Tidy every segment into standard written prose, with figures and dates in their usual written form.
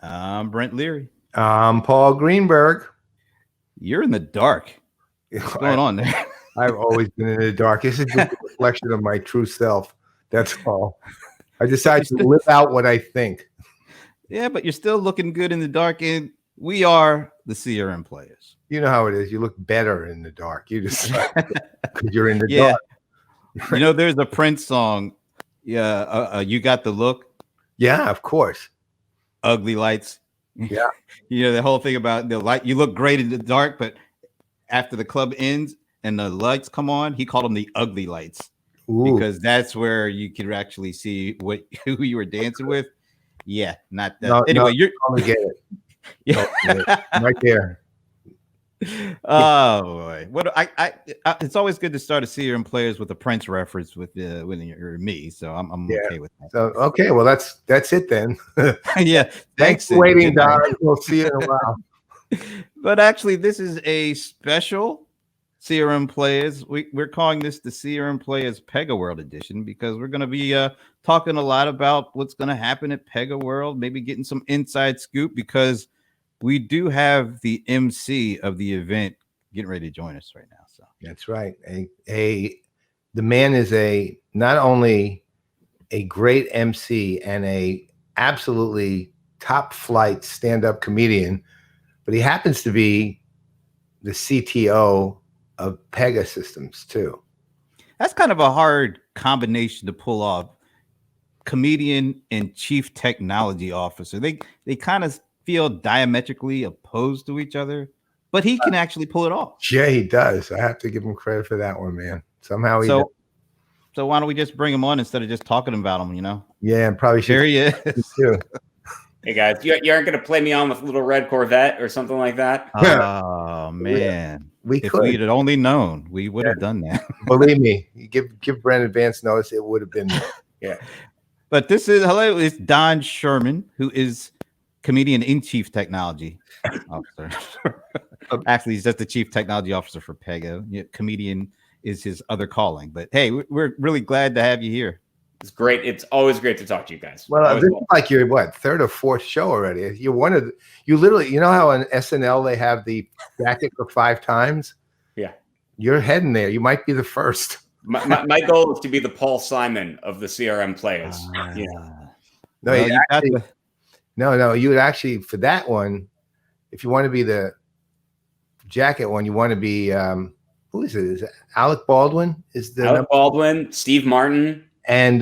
I'm Brent Leary. I'm Paul Greenberg. You're in the dark. What's going on there? I've always been in the dark. This is just a reflection of my true self. That's all. I decided to live out what I think. Yeah, but you're still looking good in the dark, and we are the CRM Playaz. You know how it is. You look better in the dark. You just because you're in the Yeah. dark. You know, there's a Prince song. Yeah, you got the look. Yeah, of course. Ugly lights. Yeah. You know, the whole thing about the light. You look great in the dark, but after the club ends and the lights come on, he called them the ugly lights. Ooh. Because that's where you could actually see who you were dancing with. Yeah, not that. No, anyway, no, you're only get it. yeah. Right there. Oh boy, what I it's always good to start a CRM Playaz with a Prince reference with when you're me, so I'm okay with that. So okay, well that's it then. Yeah, thanks for waiting, Don. We'll see you in a while. But actually, this is a special CRM Playaz. We're calling this the CRM Playaz PegaWorld edition because we're going to be talking a lot about what's going to happen at PegaWorld, maybe getting some inside scoop because we do have the MC of the event getting ready to join us right now. So that's right. The man is not only a great MC and a absolutely top flight stand-up comedian, but he happens to be the CTO of Pegasystems too. That's kind of a hard combination to pull off. Comedian and chief technology officer. They kind of feel diametrically opposed to each other, but he can actually pull it off. Yeah, he does. I have to give him credit for that one, man. Somehow he does. So why don't we just bring him on instead of just talking about him, you know? Yeah, and probably should. There he is. Too. Hey guys, you aren't going to play me on with Little Red Corvette or something like that? Oh man, if we'd have only known, we would have done that. Believe me, you give Brent advance notice, it would have been. Yeah. But this is it's Don Schuerman, who is comedian in chief technology officer. Actually, he's just the chief technology officer for Pega. Yeah, comedian is his other calling. But hey, we're really glad to have you here. It's great. It's always great to talk to you guys. Well, this is like your third or fourth show already. You're one of you literally. You know how on SNL they have the jacket for 5 times. Yeah, you're heading there. You might be the first. My goal is to be the Paul Simon of the CRM Playaz. No, you would actually for that one. If you want to be the jacket one, you want to be who is it? Is it Alec Baldwin? Alec Baldwin, Steve Martin. And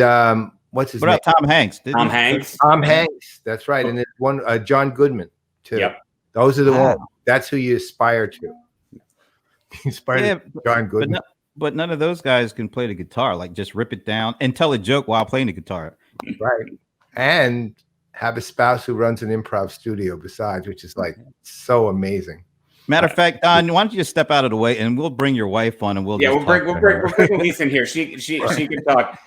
what's his name? What about Tom Hanks? Tom Hanks. Tom Hanks. That's right. And there's one John Goodman too. Yep. Those are the ones. That's who you aspire to. You aspire to John Goodman. But none of those guys can play the guitar. Like just rip it down and tell a joke while playing the guitar. Right. And have a spouse who runs an improv studio besides, which is like so amazing. Matter of fact, Don, why don't you just step out of the way and we'll bring your wife on and we'll we'll bring Elise in here. She can talk.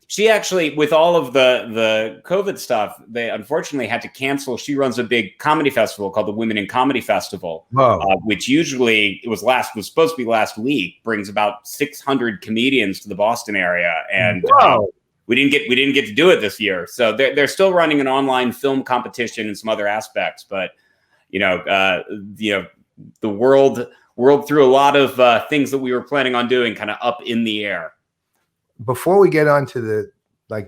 She actually, with all of the COVID stuff, they unfortunately had to cancel. She runs a big comedy festival called the Women in Comedy Festival, which usually was supposed to be last week. Brings about 600 comedians to the Boston area, and we didn't get to do it this year. So they're still running an online film competition and some other aspects, but the world threw a lot of things that we were planning on doing kind of up in the air. Before we get on to the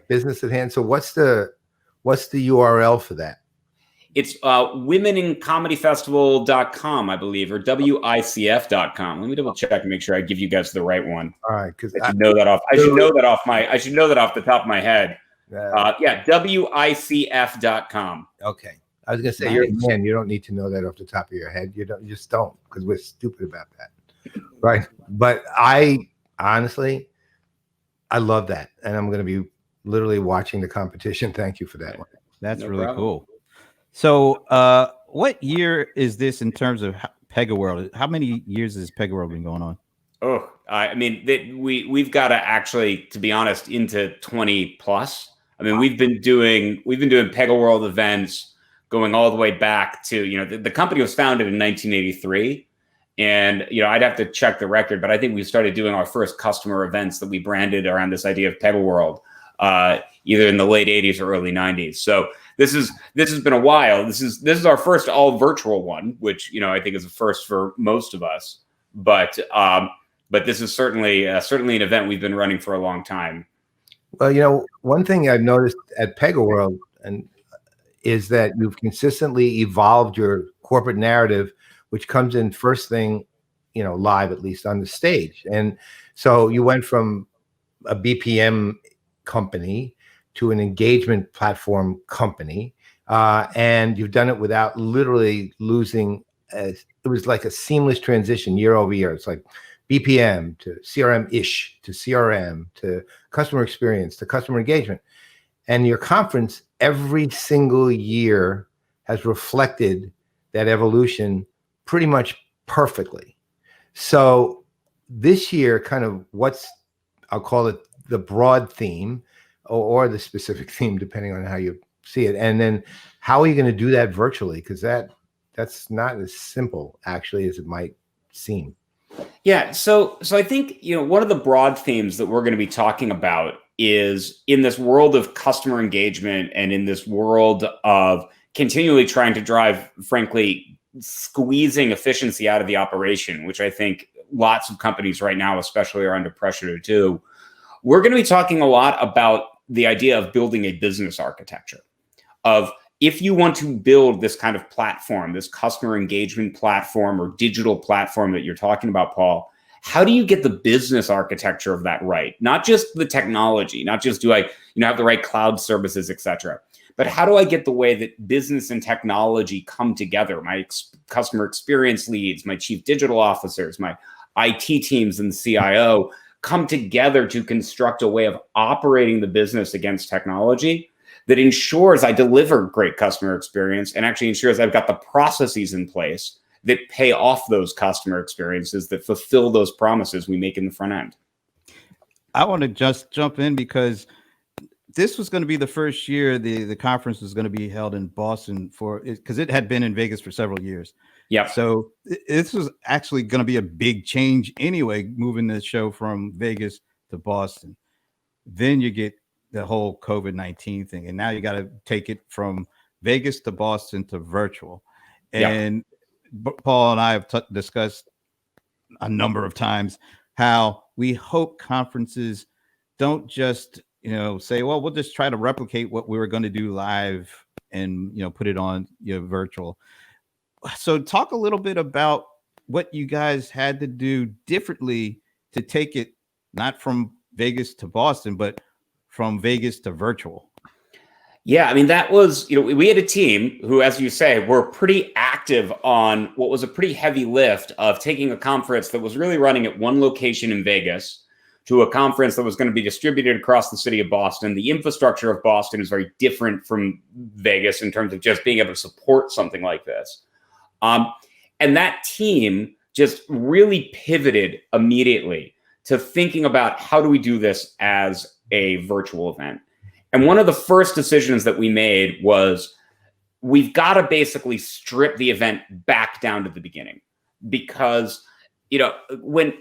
business at hand, so what's the URL for that? It's womenincomedyfestival.com, I believe, or WICF.com. Let me double check and make sure I give you guys the right one. All right, because I should know that off. I should know that off the top of my head. WICF.com. Okay. I was gonna say, you're a man. You don't need to know that off the top of your head. You just don't, because we're stupid about that, right? But I honestly, I love that, and I'm going to be literally watching the competition. Thank you for that one. That's really cool. So, what year is this in terms of PegaWorld? How many years has PegaWorld been going on? Oh, I mean, we've got to actually, to be honest, into 20 plus. I mean, we've been doing PegaWorld events going all the way back to, the company was founded in 1983. And, I'd have to check the record, but I think we started doing our first customer events that we branded around this idea of PegaWorld, either in the late 80s or early 90s. So this has been a while. This is our first all virtual one, which, you know, I think is a first for most of us. But this is certainly an event we've been running for a long time. Well, you know, one thing I've noticed at PegaWorld is that you've consistently evolved your corporate narrative, which comes in first thing, you know, live, at least on the stage. And so you went from a BPM company to an engagement platform company, and you've done it without literally losing. It was like a seamless transition year over year. It's like BPM to CRM-ish to CRM to customer experience to customer engagement. And your conference every single year has reflected that evolution pretty much perfectly. So this year, kind of I'll call it the broad theme or the specific theme, depending on how you see it. And then how are you going to do that virtually? Because that's not as simple, actually, as it might seem. Yeah, so I think, you know, one of the broad themes that we're going to be talking about is in this world of customer engagement and in this world of continually trying to drive, frankly, squeezing efficiency out of the operation, which I think lots of companies right now especially are under pressure to do. We're going to be talking a lot about the idea of building a business architecture of, if you want to build this kind of platform, this customer engagement platform or digital platform that you're talking about, Paul, how do you get the business architecture of that right? Not just the technology, not just do I, have the right cloud services, et cetera, but how do I get the way that business and technology come together? My customer experience leads, my chief digital officers, my IT teams and the CIO come together to construct a way of operating the business against technology that ensures I deliver great customer experience and actually ensures I've got the processes in place that pay off those customer experiences, that fulfill those promises we make in the front end. I want to just jump in because this was going to be the first year the conference was going to be held in Boston because it had been in Vegas for several years. Yeah. So this was actually going to be a big change anyway, moving the show from Vegas to Boston. Then you get the whole COVID-19 thing. And now you got to take it from Vegas to Boston to virtual. And Paul and I have discussed a number of times how we hope conferences don't just, say, well, we'll just try to replicate what we were going to do live and, put it on virtual. So talk a little bit about what you guys had to do differently to take it not from Vegas to Boston, but from Vegas to virtual. Yeah, I mean, that was, we had a team who, as you say, were pretty active on what was a pretty heavy lift of taking a conference that was really running at one location in Vegas to a conference that was going to be distributed across the city of Boston. The infrastructure of Boston is very different from Vegas in terms of just being able to support something like this. And that team just really pivoted immediately to thinking about how do we do this as a virtual event. And one of the first decisions that we made was we've got to basically strip the event back down to the beginning, because, when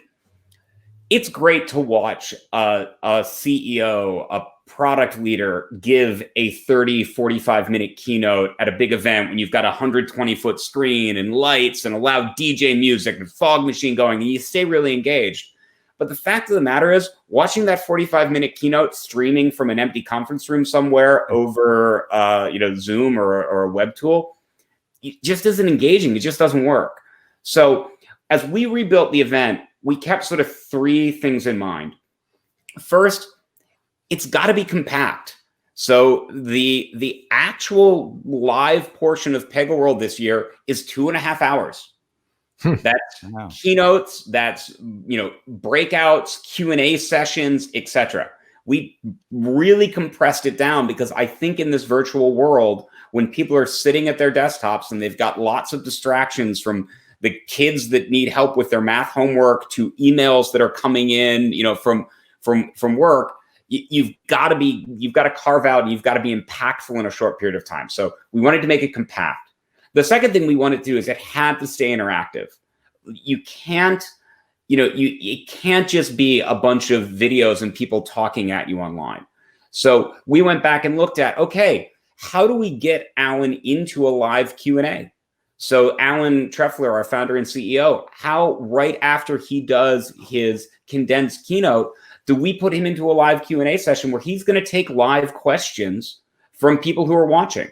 it's great to watch a CEO, a product leader give a 30, 45-minute keynote at a big event when you've got a 120-foot screen and lights and a loud DJ music and fog machine going, and you stay really engaged. But the fact of the matter is, watching that 45-minute keynote streaming from an empty conference room somewhere over, Zoom or a web tool, it just isn't engaging. It just doesn't work. So as we rebuilt the event, we kept sort of three things in mind. First, it's got to be compact. So the actual live portion of PegaWorld this year is 2.5 hours. That's keynotes, that's, breakouts, Q&A sessions, etc. We really compressed it down because I think in this virtual world, when people are sitting at their desktops and they've got lots of distractions from the kids that need help with their math homework to emails that are coming in, from work, you've got to carve out and you've got to be impactful in a short period of time. So we wanted to make it compact. The second thing we wanted to do is it had to stay interactive. You can't, it can't just be a bunch of videos and people talking at you online. So we went back and looked at, okay, how do we get Alan into a live Q&A? So Alan Trefler, our founder and CEO, how right after he does his condensed keynote, do we put him into a live Q&A session where he's going to take live questions from people who are watching?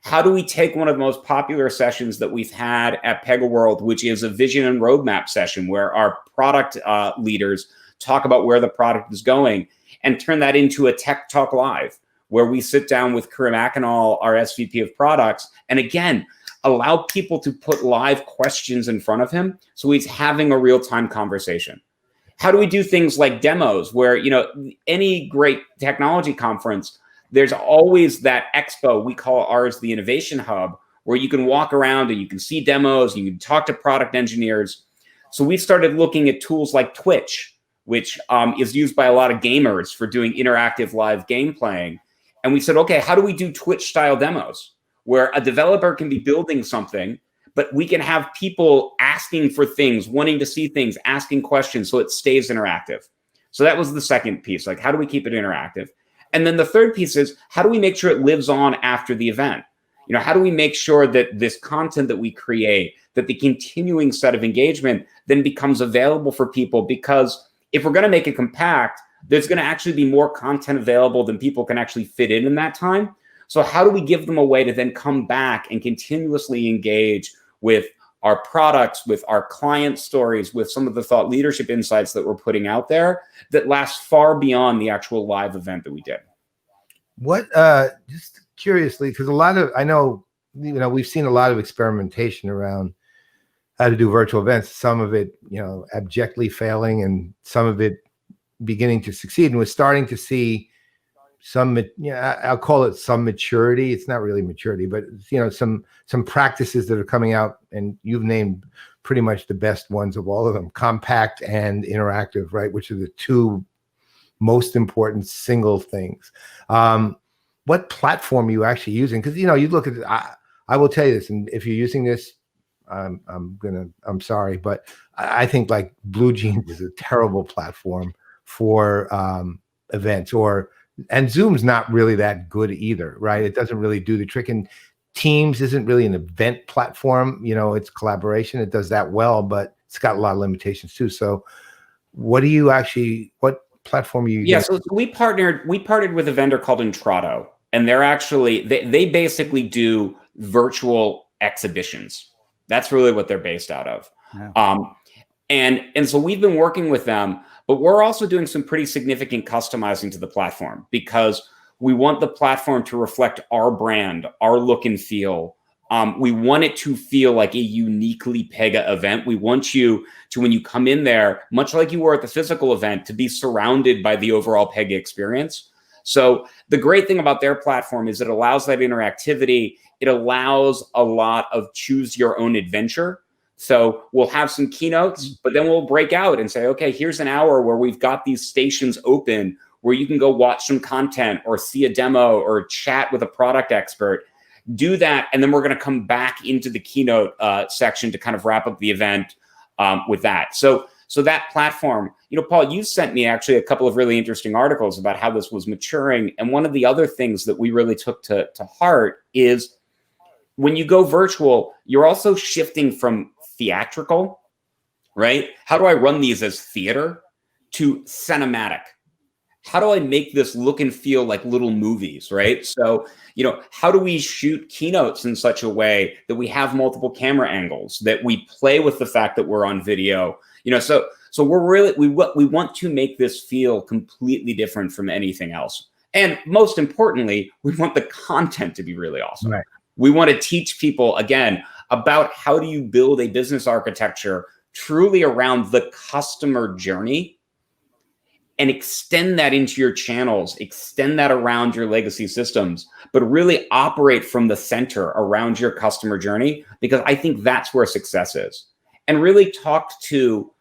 How do we take one of the most popular sessions that we've had at PegaWorld, which is a vision and roadmap session where our product leaders talk about where the product is going, and turn that into a Tech Talk Live, where we sit down with Karim Akinal, our SVP of products, and again, allow people to put live questions in front of him so he's having a real-time conversation. How do we do things like demos where, any great technology conference, there's always that expo, we call ours the Innovation Hub, where you can walk around and you can see demos, you can talk to product engineers. So we started looking at tools like Twitch, which is used by a lot of gamers for doing interactive live game playing. And we said, okay, how do we do Twitch style demos where a developer can be building something, but we can have people asking for things, wanting to see things, asking questions so it stays interactive. So that was the second piece. Like, how do we keep it interactive? And then the third piece is, how do we make sure it lives on after the event? How do we make sure that this content that we create, that the continuing set of engagement then becomes available for people? Because if we're going to make it compact, there's going to actually be more content available than people can actually fit in that time. So how do we give them a way to then come back and continuously engage with our products, with our client stories, with some of the thought leadership insights that we're putting out there that last far beyond the actual live event that we did? What, just curiously, because I know, we've seen a lot of experimentation around how to do virtual events, some of it, abjectly failing and some of it beginning to succeed. And we're starting to see some, I'll call it some maturity. It's not really maturity, but some practices that are coming out, and you've named pretty much the best ones of all of them: compact and interactive, right? Which are the two most important single things. What platform are you actually using? Because you look at, I will tell you this, and if you're using this, I'm sorry, but I think like Blue Jeans is a terrible platform for events, and Zoom's not really that good either, right? It doesn't really do the trick. And Teams isn't really an event platform. It's collaboration. It does that well, but it's got a lot of limitations too. So what platform are you using? Yeah, so we partnered with a vendor called Intrado, and they're actually, they basically do virtual exhibitions. That's really what they're based out of. Yeah. And so we've been working with them, but we're also doing some pretty significant customizing to the platform because we want the platform to reflect our brand, our look and feel. We want it to feel like a uniquely Pega event. We want you to, when you come in there, much like you were at the physical event, to be surrounded by the overall Pega experience. So the great thing about their platform is it allows that interactivity. It allows a lot of choose your own adventure. So we'll have some keynotes, but then we'll break out and say, okay, here's an hour where we've got these stations open where you can go watch some content or see a demo or chat with a product expert. Do that, and then we're going to come back into the keynote section to kind of wrap up the event with that. So that platform, Paul, you sent me actually a couple of really interesting articles about how this was maturing. And one of the other things that we really took to heart is when you go virtual, you're also shifting from theatrical, right? How do I run these as theater to cinematic? How do I make this look and feel like little movies, right? So, how do we shoot keynotes in such a way that we have multiple camera angles, that we play with the fact that we're on video, so we're really, we want to make this feel completely different from anything else. And most importantly, we want the content to be really awesome. Right. We want to teach people, again, about how do you build a business architecture truly around the customer journey and extend that into your channels, extend that around your legacy systems, but really operate from the center around your customer journey, because I think that's where success is. And really talk to,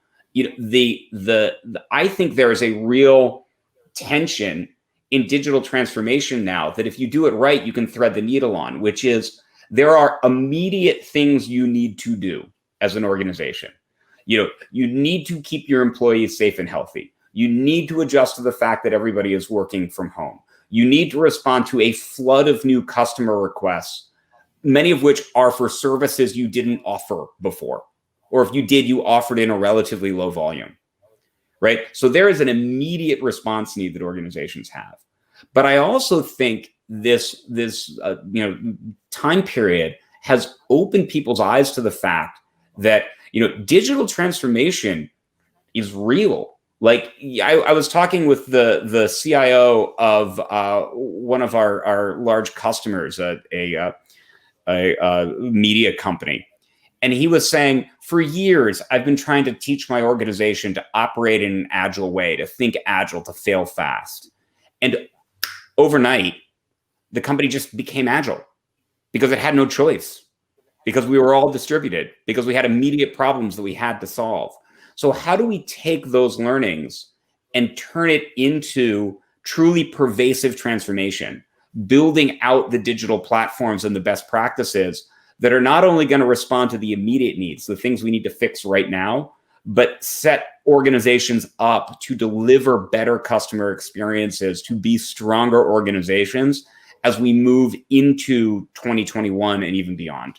I think there is a real tension in digital transformation now that if you do it right, you can thread the needle on, which is there are immediate things you need to do as an organization. You need to keep your employees safe and healthy. You need to adjust to the fact that everybody is working from home. You need to respond to a flood of new customer requests, many of which are for services you didn't offer before. Or if you did, you offered in a relatively low volume, right? So there is an immediate response need that organizations have. But I also think this time period has opened people's eyes to the fact that digital transformation is real. Like I was talking with the CIO of one of our large customers, a media company, and he was saying, for years, I've been trying to teach my organization to operate in an agile way, to think agile, to fail fast. And overnight, the company just became agile because it had no choice, because we were all distributed, because we had immediate problems that we had to solve. So how do we take those learnings and turn it into truly pervasive transformation, building out the digital platforms and the best practices that are not only going to respond to the immediate needs, the things we need to fix right now, but set organizations up to deliver better customer experiences, to be stronger organizations as we move into 2021 and even beyond.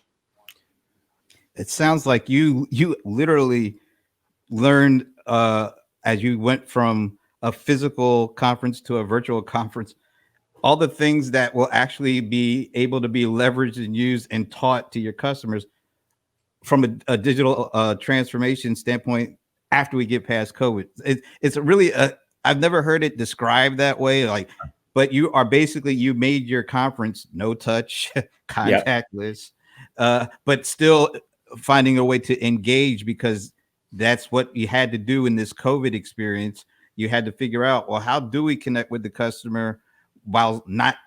It sounds like you literally learned as you went from a physical conference to a virtual conference, all the things that will actually be able to be leveraged and used and taught to your customers from a digital transformation standpoint after we get past COVID. It's really I've never heard it described that way. Like, but you are basically, you made your conference no touch, contactless, but still finding a way to engage, because that's what you had to do in this COVID experience. You had to figure out, well, how do we connect with the customer while not,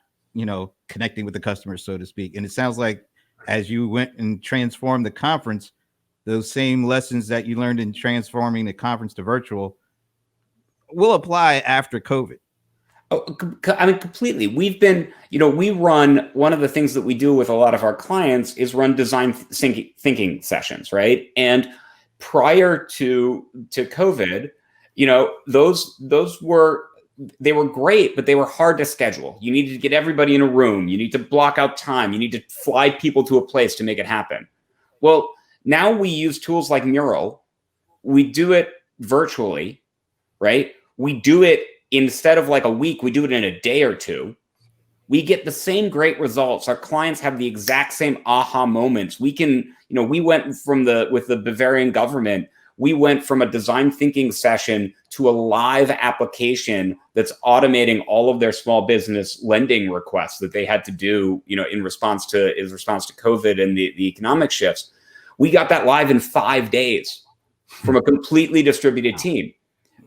connecting with the customer, so to speak. And it sounds like as you went and transformed the conference, those same lessons that you learned in transforming the conference to virtual will apply after COVID. Oh, I mean, completely. We've been, we run, one of the things that we do with a lot of our clients is run design thinking sessions, right? And prior to COVID, they were great, but they were hard to schedule. You needed to get everybody in a room. You need to block out time. You need to fly people to a place to make it happen. Well, now we use tools like Mural. We do it virtually, right? We do it instead of like a week, we do it in a day or two. We get the same great results. Our clients have the exact same aha moments. We can, we went with the Bavarian government, we went from a design thinking session to a live application that's automating all of their small business lending requests that they had to do, in response to COVID and the economic shifts. We got that live in 5 days from a completely distributed team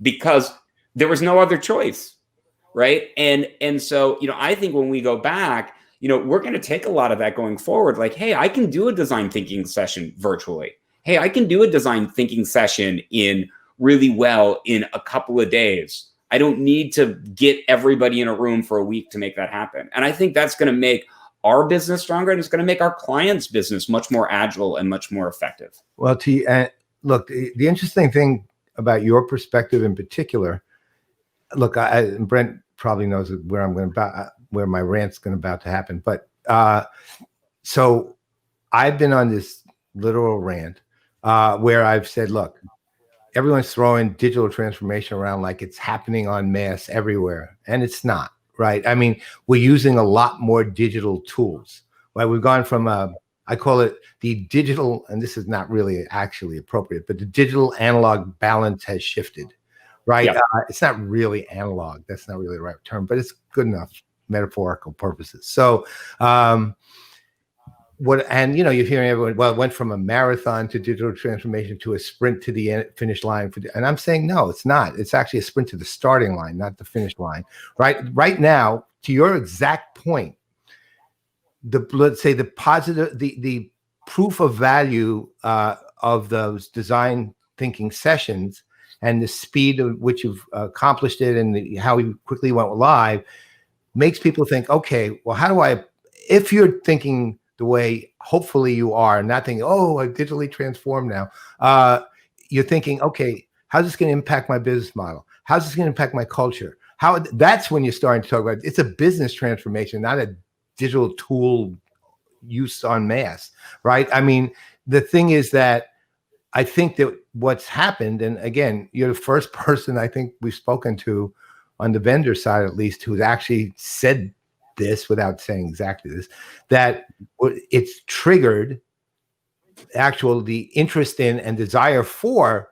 because there was no other choice, right? And so, I think when we go back, we're going to take a lot of that going forward. Like, hey, I can do a design thinking session virtually. Hey, I can do a design thinking session really well in a couple of days. I don't need to get everybody in a room for a week to make that happen. And I think that's going to make our business stronger, and it's going to make our clients' business much more agile and much more effective. Well, look, the interesting thing about your perspective in particular, look, Brent probably knows where my rant's about to happen. But so I've been on this literal rant where I've said, look, everyone's throwing digital transformation around like it's happening en masse everywhere, and it's not, right? I mean, we're using a lot more digital tools, right? We've gone from I call it the digital, and this is not really actually appropriate, but the digital analog balance has shifted, right? Yeah. It's not really analog. That's not really the right term, but it's good enough metaphorical purposes. So, you're hearing everyone, well, it went from a marathon to digital transformation to a sprint to the finish line. And I'm saying, no, it's not. It's actually a sprint to the starting line, not the finish line, right? Right now, to your exact point, let's say the positive, the proof of value of those design thinking sessions and the speed of which you've accomplished it and how you quickly went live makes people think, okay, well, how do I, if you're thinking the way hopefully you are, not thinking, oh, I digitally transformed now, you're thinking, okay, how's this going to impact my business model? How's this going to impact my culture? how that's when you're starting to talk about it's a business transformation, not a digital tool use en masse, right? I mean, the thing is that I think that what's happened, and again, you're the first person I think we've spoken to on the vendor side, at least, who's actually said this without saying exactly this, that it's triggered the interest in and desire for,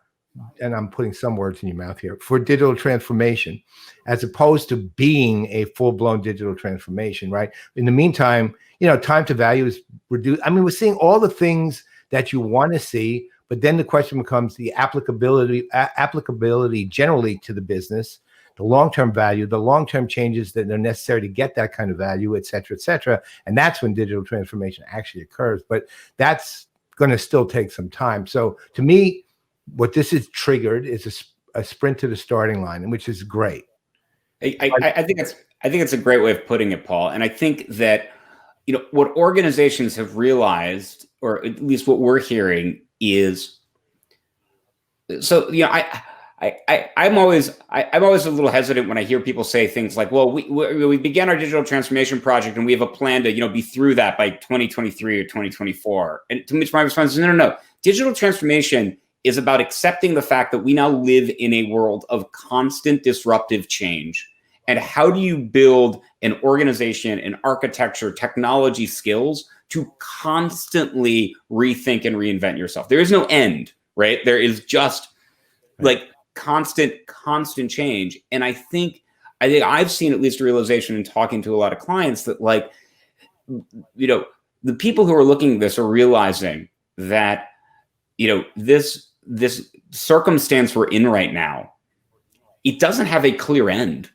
and I'm putting some words in your mouth here, for digital transformation, as opposed to being a full-blown digital transformation, right? In the meantime, time to value is reduced. I mean, we're seeing all the things that you want to see, but then the question becomes the applicability generally to the business, the long-term value, the long-term changes that are necessary to get that kind of value, et cetera, et cetera. And that's when digital transformation actually occurs. But that's going to still take some time. So to me, what this has triggered is a sprint to the starting line, which is great. I think it's a great way of putting it, Paul. And I think that what organizations have realized, or at least what we're hearing, is so I'm always a little hesitant when I hear people say things like, well, we began our digital transformation project and we have a plan to be through that by 2023 or 2024. And to which my response is no. Digital transformation is about accepting the fact that we now live in a world of constant disruptive change. And how do you build an organization, an architecture, technology skills to constantly rethink and reinvent yourself? There is no end, right? There is just like constant change. And I think I've seen at least a realization in talking to a lot of clients that the people who are looking at this are realizing that, this circumstance we're in right now, it doesn't have a clear end.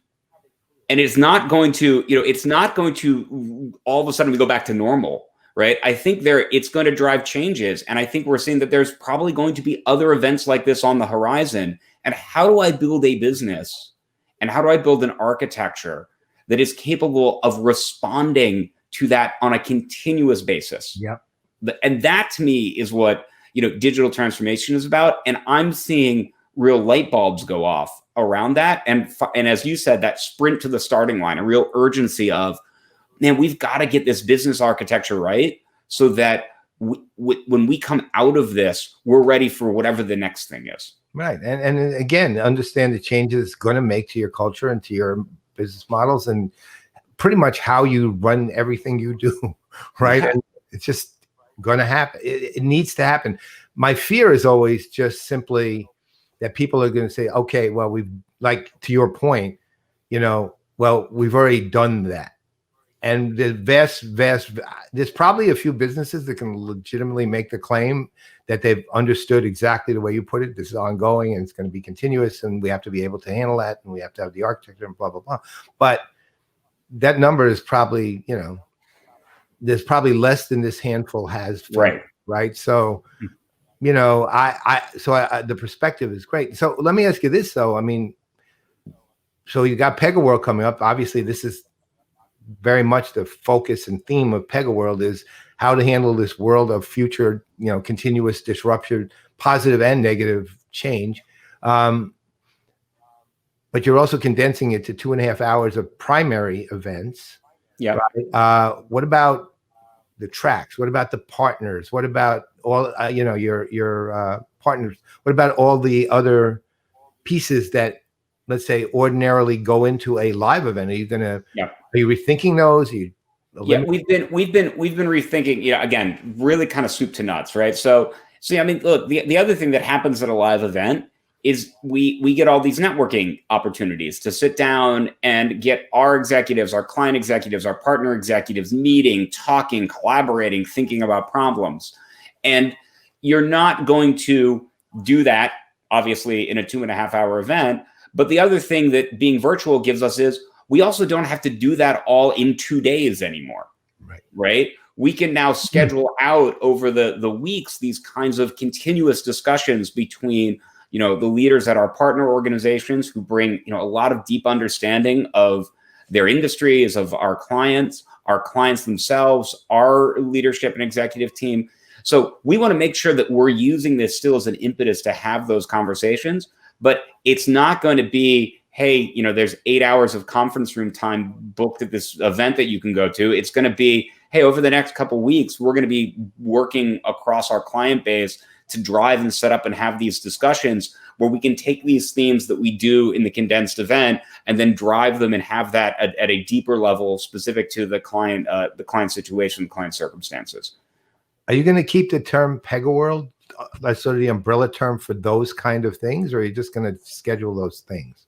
And it's not going to all of a sudden we go back to normal, right? I think it's going to drive changes. And I think we're seeing that there's probably going to be other events like this on the horizon. And how do I build a business? And how do I build an architecture that is capable of responding to that on a continuous basis? Yeah. And that to me is what, digital transformation is about. And I'm seeing real light bulbs go off around that. And as you said, that sprint to the starting line, a real urgency of, man, we've got to get this business architecture right so that when we come out of this, we're ready for whatever the next thing is. Right. And again, understand the changes it's going to make to your culture and to your business models and pretty much how you run everything you do. Right. Yeah. And it's just going to happen. It needs to happen. My fear is always just simply that people are going to say, okay, well, to your point, well, we've already done that. And the there's probably a few businesses that can legitimately make the claim that they've understood exactly the way you put it. This is ongoing and it's going to be continuous and we have to be able to handle that and we have to have the architecture and blah, blah, blah. But that number is probably, there's probably less than this handful has. Right. So, the perspective is great. So let me ask you this though. I mean, so you got PegaWorld coming up. Obviously this is very much the focus and theme of PegaWorld is how to handle this world of future, continuous disruption, positive and negative change. But you're also condensing it to 2.5 hours of primary events. Yeah. Right? What about the tracks? What about the partners? What about all, your partners? What about all the other pieces that, let's say, ordinarily go into a live event? Are you gonna? Yeah. Are you rethinking those? We've been rethinking. Again, really kind of soup to nuts, right? So I mean, look, the other thing that happens at a live event is we get all these networking opportunities to sit down and get our executives, our client executives, our partner executives meeting, talking, collaborating, thinking about problems. And you're not going to do that, obviously, in a 2.5 hour event. But the other thing that being virtual gives us is we also don't have to do that all in 2 days anymore. Right? We can now schedule out over the weeks these kinds of continuous discussions between the leaders at our partner organizations who bring, a lot of deep understanding of their industries, of our clients themselves, our leadership and executive team. So we want to make sure that we're using this still as an impetus to have those conversations, but it's not going to be hey, there's 8 hours of conference room time booked at this event that you can go to. It's going to be, hey, over the next couple of weeks, we're going to be working across our client base to drive and set up and have these discussions where we can take these themes that we do in the condensed event and then drive them and have that at a deeper level specific to the client situation, client circumstances. Are you going to keep the term PegaWorld, that's sort of the umbrella term for those kind of things, or are you just going to schedule those things?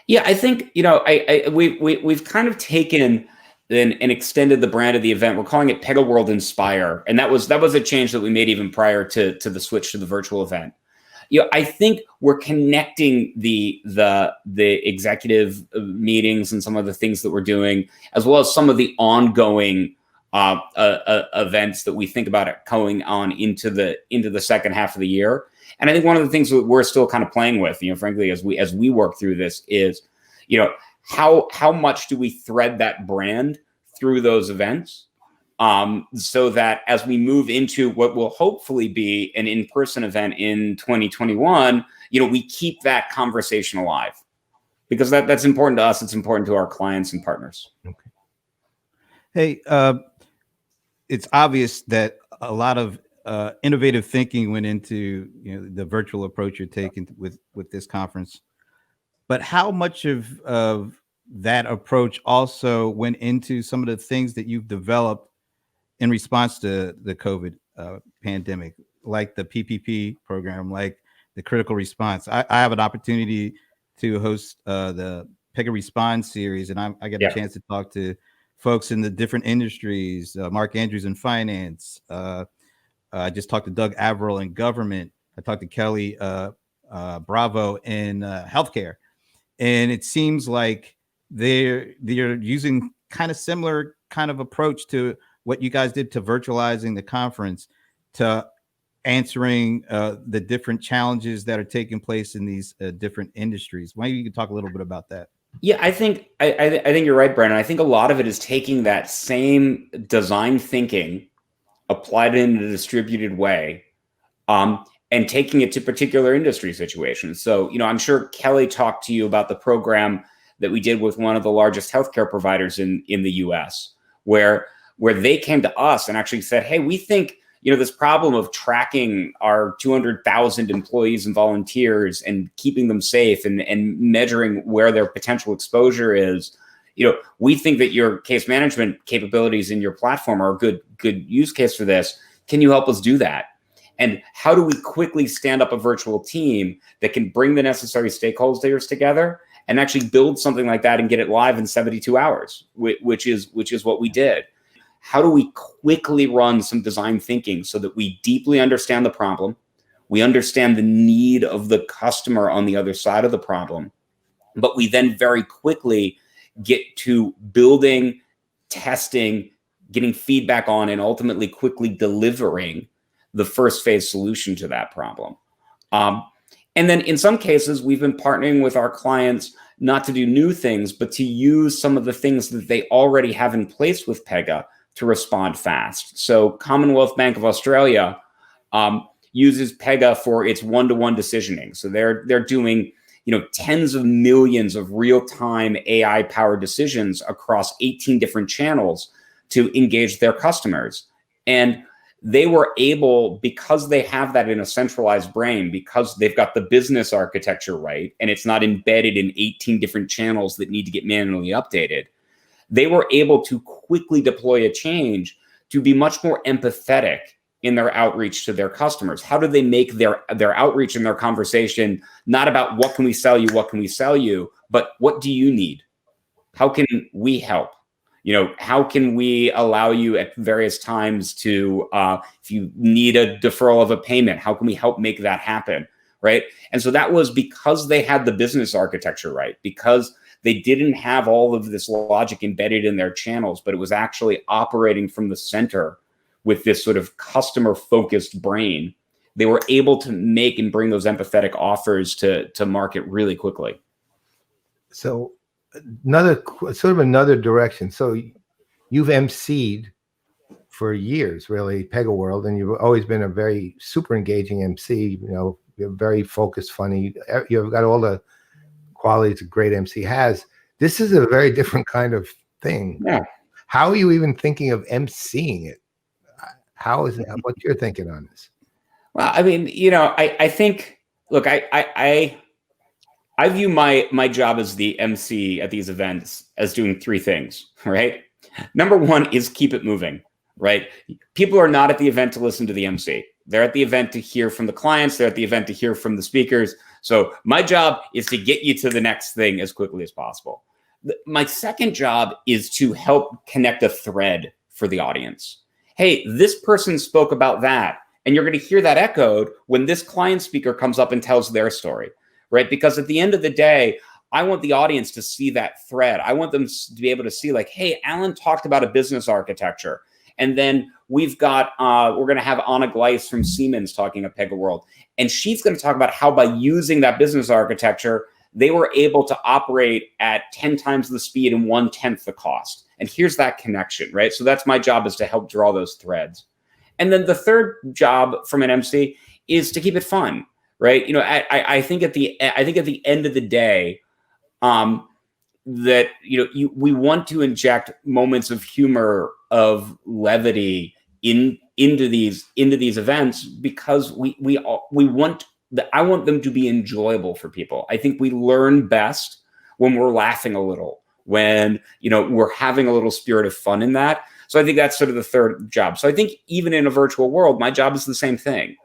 Yeah, I think, we've kind of taken and extended the brand of the event. We're calling it PegaWorld Inspire. And that was a change that we made even prior to the switch to the virtual event. I think we're connecting the executive meetings and some of the things that we're doing, as well as some of the ongoing events that we think about it going on into the second half of the year. And I think one of the things that we're still kind of playing with, frankly, as we work through this is, how much do we thread that brand through those events, so that as we move into what will hopefully be an in-person event in 2021, we keep that conversation alive, because that's important to us. It's important to our clients and partners. Okay. Hey, it's obvious that a lot of innovative thinking went into the virtual approach you're taking with this conference, but how much of that approach also went into some of the things that you've developed in response to the COVID pandemic, like the PPP program, like the critical response? I have an opportunity to host the Pega Respond series, and I get a chance to talk to folks in the different industries. Mark Andrews in finance. I just talked to Doug Averill in government. I talked to Kelly Bravo in healthcare. And it seems like they're using kind of similar kind of approach to what you guys did to virtualizing the conference, to answering the different challenges that are taking place in these different industries. Maybe you could talk a little bit about that. Yeah, I think you're right, Brandon. I think a lot of it is taking that same design thinking, applied it in a distributed way, and taking it to particular industry situations. So, I'm sure Kelly talked to you about the program that we did with one of the largest healthcare providers in the US, where they came to us and actually said, hey, we think, this problem of tracking our 200,000 employees and volunteers and keeping them safe and measuring where their potential exposure is, we think that your case management capabilities in your platform are a good use case for this. Can you help us do that? And how do we quickly stand up a virtual team that can bring the necessary stakeholders together and actually build something like that and get it live in 72 hours, which is what we did. How do we quickly run some design thinking so that we deeply understand the problem, we understand the need of the customer on the other side of the problem, but we then very quickly get to building, testing, getting feedback on, and ultimately quickly delivering the first phase solution to that problem. And then in some cases, we've been partnering with our clients not to do new things, but to use some of the things that they already have in place with Pega to respond fast. So Commonwealth Bank of Australia uses Pega for its one-to-one decisioning. So they're doing tens of millions of real-time AI-powered decisions across 18 different channels to engage their customers. And they were able, because they have that in a centralized brain, because they've got the business architecture right, and it's not embedded in 18 different channels that need to get manually updated, they were able to quickly deploy a change to be much more empathetic in their outreach to their customers. How do they make their outreach and their conversation not about what can we sell you, but what do you need? How can we help? How can we allow you at various times to, if you need a deferral of a payment, how can we help make that happen, right? And so that was because they had the business architecture right, because they didn't have all of this logic embedded in their channels, but it was actually operating from the center with this sort of customer-focused brain. They were able to make and bring those empathetic offers to market really quickly. So another direction. So you've emceed for years, really, PegaWorld, and you've always been a very super engaging MC. You're very focused, funny. You've got all the qualities a great MC has. This is a very different kind of thing. Yeah. How are you even thinking of emceeing it? How is it? What's your thinking on this? Well, I mean, I think, look, I view my job as the MC at these events as doing three things, right? Number one is keep it moving, right? People are not at the event to listen to the MC. They're at the event to hear from the clients. They're at the event to hear from the speakers. So my job is to get you to the next thing as quickly as possible. My second job is to help connect a thread for the audience. Hey, this person spoke about that. And you're going to hear that echoed when this client speaker comes up and tells their story, right? Because at the end of the day, I want the audience to see that thread. I want them to be able to see like, hey, Alan talked about a business architecture. And then we've got, we're going to have Anna Gleis from Siemens talking at PegaWorld. And she's going to talk about how by using that business architecture, they were able to operate at 10 times the speed and 1/10 the cost. And here's that connection, right? So that's my job, is to help draw those threads. And then the third job from an MC is to keep it fun, right? I think at the end of the day, that we want to inject moments of humor, of levity into these events, because I want them to be enjoyable for people. I think we learn best when we're laughing a little, when we're having a little spirit of fun in that. So I think that's sort of the third job. So I think even in a virtual world, my job is the same thing.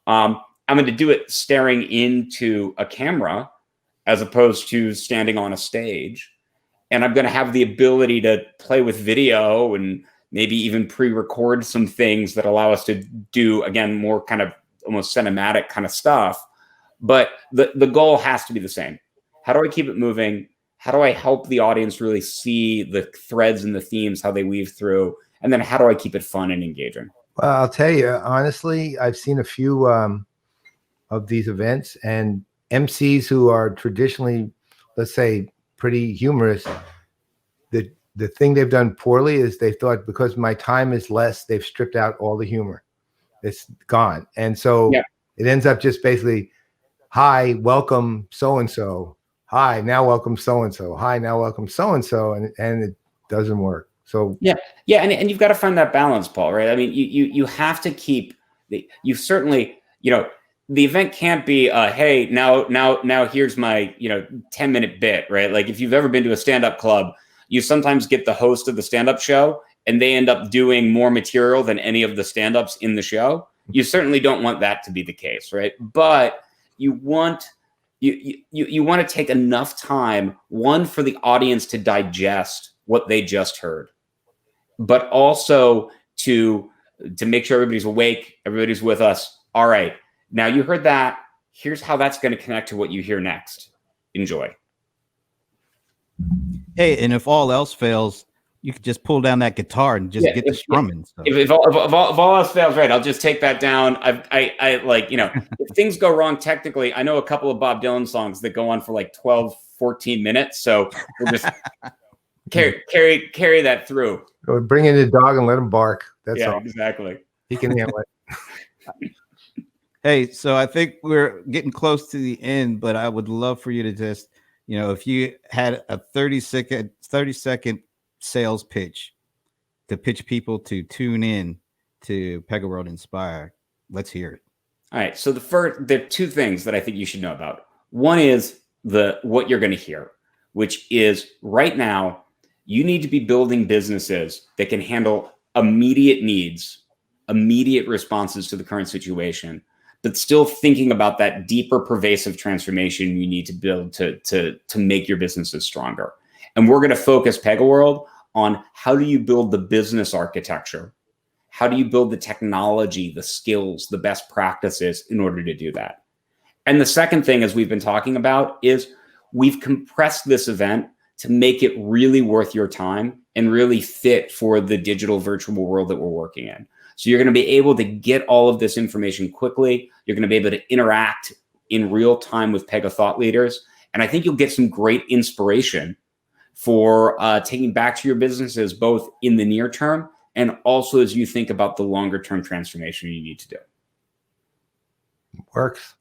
I'm going to do it staring into a camera as opposed to standing on a stage. And I'm going to have the ability to play with video and maybe even pre-record some things that allow us to do, again, more kind of almost cinematic kind of stuff. But the goal has to be the same. How do I keep it moving? How do I help the audience really see the threads and the themes, how they weave through? And then how do I keep it fun and engaging? Well, I'll tell you, honestly, I've seen a few of these events, and MCs who are traditionally, let's say, pretty humorous, the thing they've done poorly is they thought, because my time is less, they've stripped out all the humor. It's gone. And so it ends up just basically, hi, welcome so-and-so. Hi, now welcome so-and-so. Hi, now welcome so-and-so. And it doesn't work. So and you've got to find that balance, Paul, right? I mean, you have to keep you certainly, the event can't be hey, now here's my 10-minute bit, right? Like if you've ever been to a stand-up club, you sometimes get the host of the stand-up show and they end up doing more material than any of the stand-ups in the show. You certainly don't want that to be the case, right? But you want you want to take enough time, one, for the audience to digest what they just heard, but also to make sure everybody's awake, everybody's with us. All right, now you heard that. Here's how that's going to connect to what you hear next. Enjoy. Hey, and if all else fails, you could just pull down that guitar and just get the strumming. So. If all else fails, right, I'll just take that down. I like, if things go wrong technically, I know a couple of Bob Dylan songs that go on for like 12, 14 minutes. So we'll just carry that through. Bring in the dog and let him bark. That's all. Exactly. He can handle it. Hey, so I think we're getting close to the end, but I would love for you to just, if you had a 30-second sales pitch to pitch people to tune in to PegaWorld Inspire, let's hear it. All right. So there are two things that I think you should know about. One is what you're going to hear, which is right now, you need to be building businesses that can handle immediate needs, immediate responses to the current situation, but still thinking about that deeper, pervasive transformation you need to build to make your businesses stronger. And we're going to focus PegaWorld on how do you build the business architecture? How do you build the technology, the skills, the best practices in order to do that? And the second thing, as we've been talking about, is we've compressed this event to make it really worth your time and really fit for the digital virtual world that we're working in. So you're going to be able to get all of this information quickly. You're going to be able to interact in real time with Pega thought leaders. And I think you'll get some great inspiration for taking back to your businesses, both in the near term and also as you think about the longer term transformation you need to do. Works.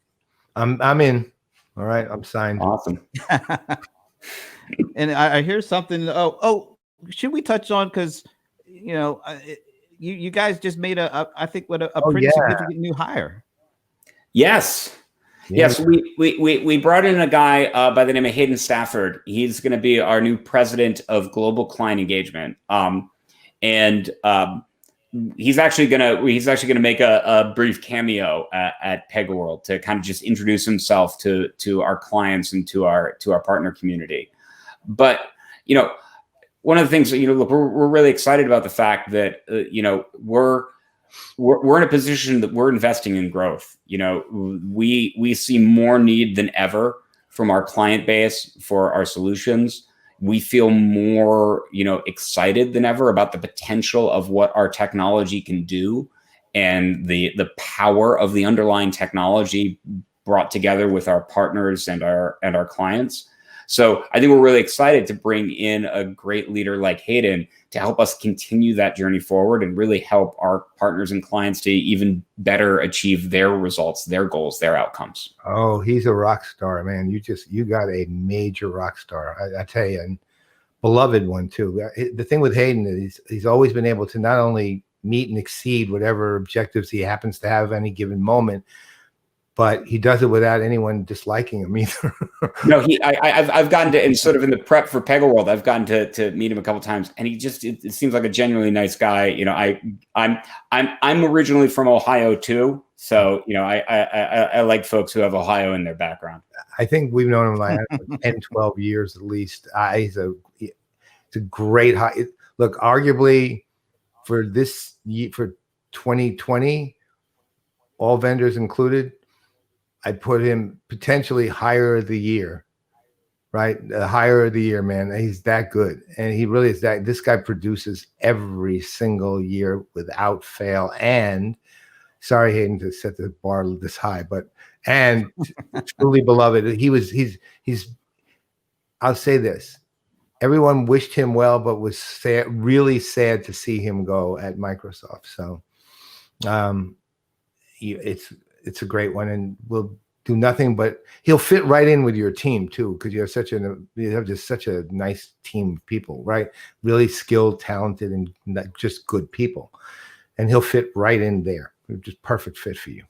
I'm in. All right, I'm signed. Awesome. And I hear something. Oh, should we touch on, because you guys just made I think what a Oh, pretty yeah. significant new hire. Yes. Yeah. Yes, we brought in a guy by the name of Hayden Stafford. He's going to be our new president of global client engagement. He's actually gonna make a brief cameo at PegaWorld to kind of just introduce himself to our clients and to our partner community. But one of the things that look, we're really excited about the fact that we're in a position that we're investing in growth. We see more need than ever from our client base for our solutions. We feel more, excited than ever about the potential of what our technology can do, and the power of the underlying technology brought together with our partners and our clients. So I think we're really excited to bring in a great leader like Hayden to help us continue that journey forward and really help our partners and clients to even better achieve their results, their goals, their outcomes. Oh, he's a rock star, man. You got a major rock star, I tell you, and beloved one too. The thing with Hayden is he's always been able to not only meet and exceed whatever objectives he happens to have at any given moment, but he does it without anyone disliking him either. No, I've gotten to, and sort of in the prep for PegaWorld, I've gotten to meet him a couple of times, and it seems like a genuinely nice guy. I'm originally from Ohio too, so I like folks who have Ohio in their background. I think we've known him like 10, 12 years at least. It's a great high. Look, arguably for this year, for 2020, all vendors included, I put him potentially higher of the year, right? The higher of the year, man. He's that good. And he really is that. This guy produces every single year without fail. And sorry, Hayden, to set the bar this high, and truly beloved. He's I'll say this. Everyone wished him well, but was really sad to see him go at Microsoft. So it's a great one, and we'll do nothing but he'll fit right in with your team too, because you have just such a nice team of people, right? Really skilled, talented, and just good people, and he'll fit right in there. Just perfect fit for you.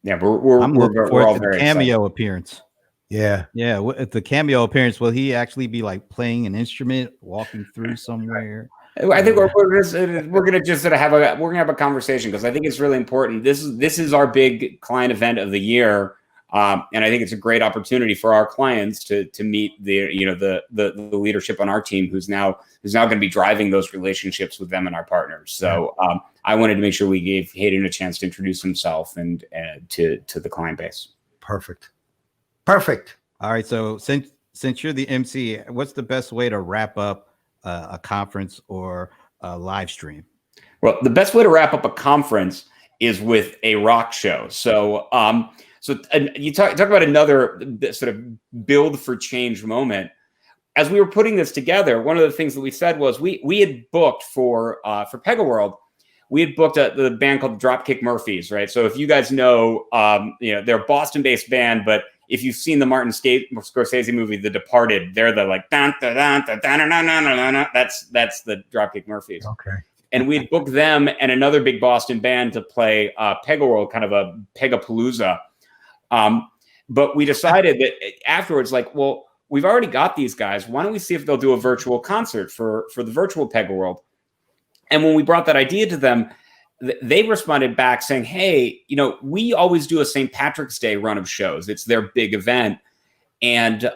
Yeah, I'm looking forward to the cameo appearance. Yeah. At the cameo appearance, will he actually be like playing an instrument, walking through somewhere? I think we're gonna just sort of have a conversation, because I think it's really important. This is our big client event of the year, and I think it's a great opportunity for our clients to meet the leadership on our team who's now going to be driving those relationships with them and our partners. So I wanted to make sure we gave Hayden a chance to introduce himself and to the client base. Perfect. All right. So since you're the MC, what's the best way to wrap up a conference or a live stream? Well, the best way to wrap up a conference is with a rock show. So you talk about another sort of build for change moment. As we were putting this together, one of the things that we said was we had booked for PegaWorld, we had booked the band called Dropkick Murphys, right? So if you guys know, they're a Boston-based band, but if you've seen the Martin Scorsese movie, The Departed, they're the like that's the Dropkick Murphys. Okay. And we had booked them and another big Boston band to play PegaWorld, kind of a Pegapalooza. But we decided that afterwards, like, well, we've already got these guys. Why don't we see if they'll do a virtual concert for the virtual PegaWorld? And when we brought that idea to them, they responded back saying, hey, we always do a St. Patrick's Day run of shows. It's their big event. And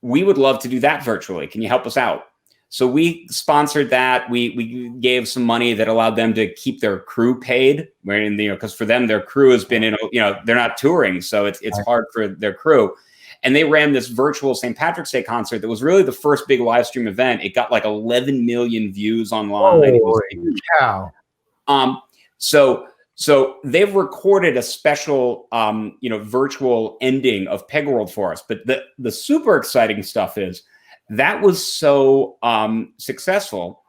we would love to do that virtually. Can you help us out? So we sponsored that. We gave some money that allowed them to keep their crew paid, because for them, their crew has been they're not touring. So it's hard for their crew. And they ran this virtual St. Patrick's Day concert that was really the first big live stream event. It got like 11 million views online. Holy cow. So they've recorded a special, virtual ending of PegaWorld for us. But the super exciting stuff is that was so successful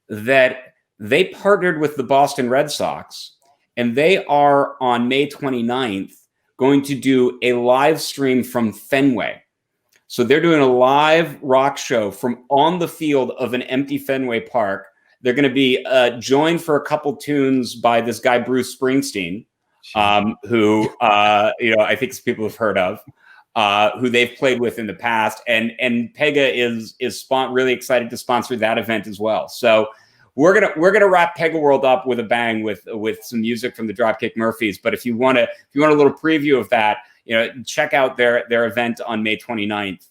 that they partnered with the Boston Red Sox, and they are on May 29th going to do a live stream from Fenway. So they're doing a live rock show from on the field of an empty Fenway Park. They're going to be joined for a couple tunes by this guy, Bruce Springsteen, who, I think people have heard of, who they've played with in the past. And Pega is really excited to sponsor that event as well. So we're gonna wrap PegaWorld up with a bang with some music from the Dropkick Murphys. But if you want a little preview of that, check out their event on May 29th.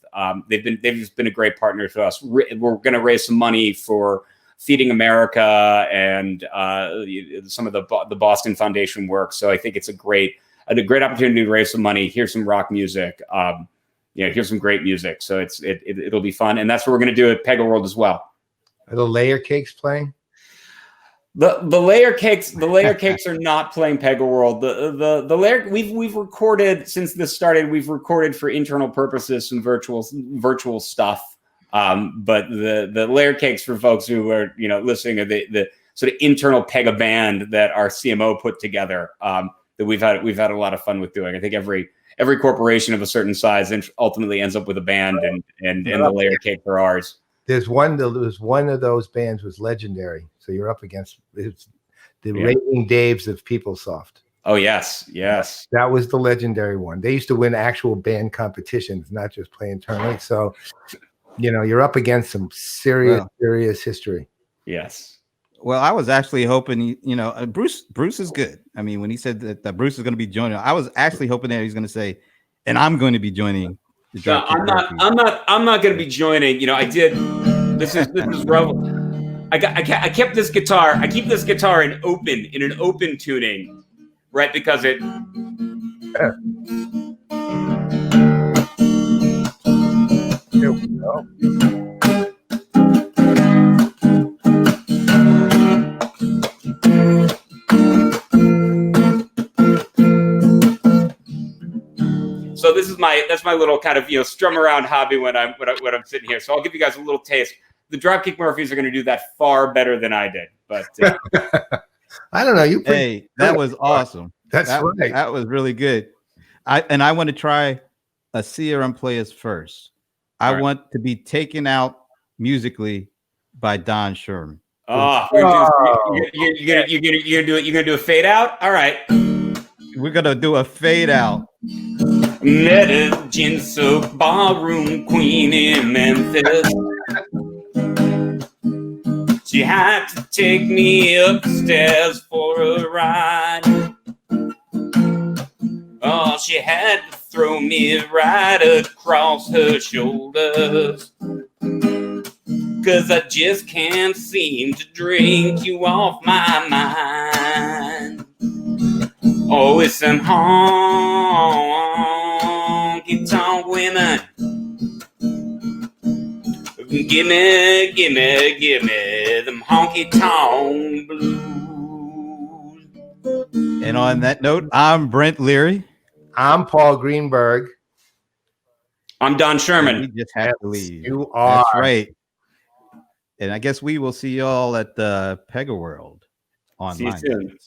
They've just been a great partner to us. We're going to raise some money for Feeding America and some of the Boston Foundation work. So I think it's a great opportunity to raise some money, hear some rock music, hear some great music. So it'll be fun, and that's what we're going to do at PegaWorld as well. Are the Layer Cakes playing? The Layer Cakes are not playing PegaWorld. The Layer we've recorded since this started. We've recorded for internal purposes some virtual stuff. But the Layer Cakes, for folks who are listening, are the sort of internal Pega band that our CMO put together. That we've had a lot of fun with doing. I think every corporation of a certain size ultimately ends up with a band, and the Layer Cake are ours. There's one of those bands was legendary. So you're up against the Raving Daves of PeopleSoft. Oh yes. That was the legendary one. They used to win actual band competitions, not just play internally. So, you're up against some serious history. Yes. Well, I was actually hoping, Bruce is good. I mean, when he said that Bruce is going to be joining, I was actually hoping that he's going to say, and I'm going to be the No, I'm not going to be joining. I did. This is relevant. I kept this guitar. I keep this guitar in an open tuning, right? Because it. Here we go. So that's my little kind of strum around hobby when I'm sitting here. So I'll give you guys a little taste. The Dropkick Murphys are going to do that far better than I did. But I don't know. That was awesome. That's right. That was really good. I want to try a CRM Playaz first. I want to be taken out musically by Don Schuerman. Oh, you're gonna do a fade out. All right, we're gonna do a fade out. Met a gin-soaked ballroom queen in Memphis. She had to take me upstairs for a ride. Oh, she had to throw me right across her shoulders. 'Cause I just can't seem to drink you off my mind. Always some honky tonk women. Give me them honky tonk blues. And on that note, I'm Brent Leary. I'm Paul Greenberg. I'm Don Schuerman. We just have to leave. You are. That's right. And I guess we will see you all at the PegaWorld online. See you soon.